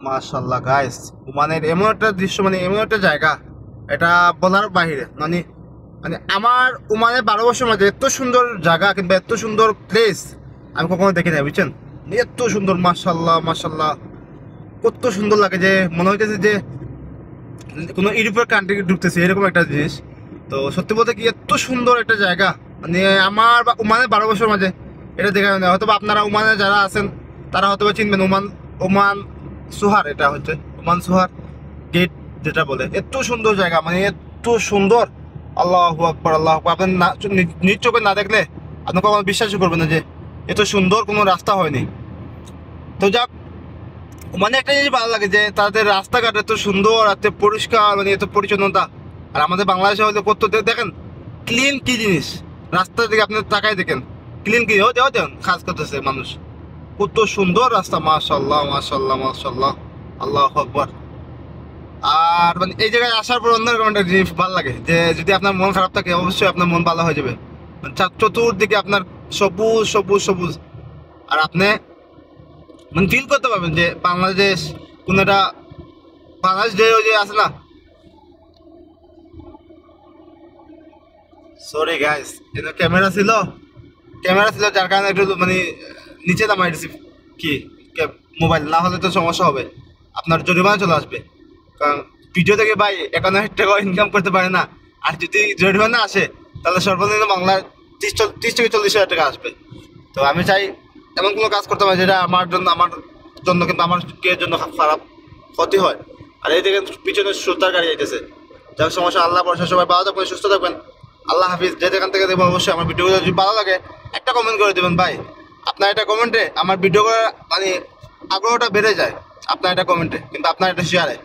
মাশাআল্লাহ গাইস, ওমানের এমন একটা দৃশ্য, মানে এমন একটা জায়গা, এটা বলার বাইরে। মানে মানে আমার ওমানের 12 বছর মাঝে এত সুন্দর জায়গা কিংবা এত সুন্দর প্লেস আমি কখনো দেখি নাই, বুঝছেন? এত সুন্দর, মাশাআল্লাহ মাশাআল্লাহ, কত সুন্দর লাগে যে মনে হইতেছে যে কোনো ইউরোপের কান্ট্রি ঢুকতেছে, এরকম একটা জিনিস। তো সত্যি বলতে কি, এত সুন্দর একটা জায়গা, মানে আমার ওমানের 12 বছর মাঝে এটা দেখা হয় না। হয়তো আপনারা ওমানে যারা আছেন তারা হয়তো চিনবেন, ওমান ওমান সুহার, এটা হচ্ছে ওমান সুহার গেট যেটা বলে। এত সুন্দর জায়গা, মানে এত সুন্দর, আল্লাহু আকবার আল্লাহু আকবার। আপনি নিজ চোখে না দেখলে আপনি কখনো বিশ্বাসই করবেন না যে এত সুন্দর কোনো রাস্তা হয়নি। তো যাক, মানে একটা জিনিস ভালো লাগে যে তাদের রাস্তাঘাট এত সুন্দর, এত পরিষ্কার, মানে এত পরিচ্ছন্নতা। আর আমাদের বাংলাদেশে হয়তো কত দেখেন ক্লিন কি জিনিস, রাস্তার দিকে আপনি তাকাই দেখেন, ক্লিন কি হতে হতে কাজ করতেছে মানুষ। কত সুন্দর রাস্তা, মাশাআল্লাহ মাশাআল্লাহ মাশাআল্লাহ, আল্লাহু আকবার। আর মানে এই জায়গায় আসার পর অন্যরকম একটা জিনিস ভালো লাগে যে যদি আপনার মন খারাপ থাকে অবশ্যই আপনার মন ভালো হয়ে যাবে। মানে চতুর্দিকে আপনার সবুজ সবুজ সবুজ, আর আপনি মানে ফিল করতে পারবেন যে বাংলাদেশ কোন একটা, বাংলাদেশ যে ওই যে আছে না, সরি গাইস, এটা ক্যামেরা ছিল যার কারণে একটু মানে নিচে নামাই দিছি। কি মোবাইল না হলে তো সমস্যা হবে, আপনার জরিমানা চলে আসবে। কারণ ভিডিও থেকে ভাই 51 টাকা ইনকাম করতে পারে না, আর যদি জরিমানা আসে তাহলে সর্বনিম্ন বাংলার 30 থেকে 40 হাজার টাকা আসবে। তো আমি চাই এমন কোনো কাজ করতে পারি যেটা আমার জন্য কিন্তু আমার কে জন্য খারাপ ক্ষতি হয়। আর এই থেকে পিছনে সুতার গাড়ি যাইতেছে, যার সমস্যা, আল্লাহ বর্ষা, সবাই ভালো থাকবেন, সুস্থ থাকবেন। আল্লাহ হাফিজ। যে যেখান থেকে দেখবেন অবশ্যই আমার ভিডিওগুলো যদি ভালো লাগে একটা কমেন্ট করে দেবেন ভাই। আপনার একটা কমেন্টে আমার ভিডিও করার মানে আগ্রহটা বেড়ে যায়, আপনার একটা কমেন্টে কিন্তু আপনার একটা শেয়ারে।